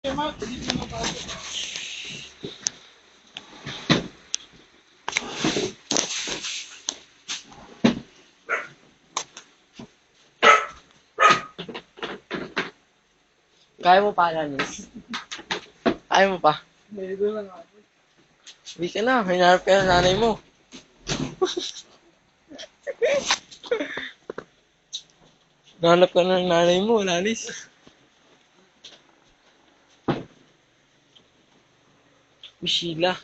Kaya mo pa, Lanis? Kaya mo pa? Medyo lang ako. Uwi ka na, hinarap ka na nanay mo. Nahanap ka na ng nanay mo, Lanis. Uy, Sheila.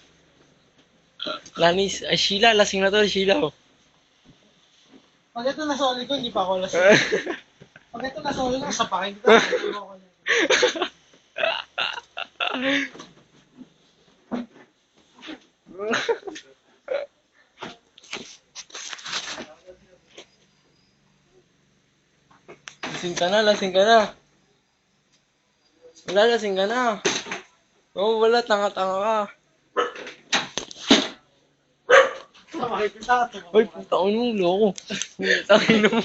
Lanis, ay Sheila, lasing na to, Sheila. Oh. Pag ito nasoli ko, hindi pa ako lasing. Pag ito nasoli ko, sapakin ko. Lasing ka na, lasing ka na. Wala, lasing ka na. Oo, wala, tanga-tanga ka. Sapakin ko sa ito. Uy, putang mo, loko. Putang mo.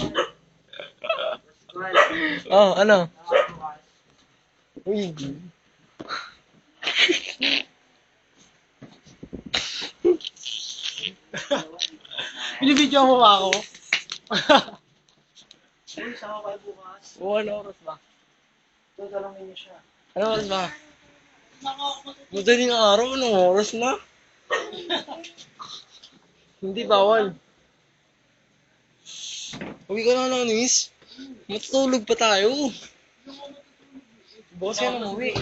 Oh, ano? Uy, Binibidyo mo ba ako? Uy, sama kayo bukas. oh, ano oras ba? Dadalangin niyo siya. Ano oras ba? Madaling araw, anong oras na? Hindi, bawal. Uwi ka na, Lanis. Matutulog pa tayo. Bukas ka na umuwi.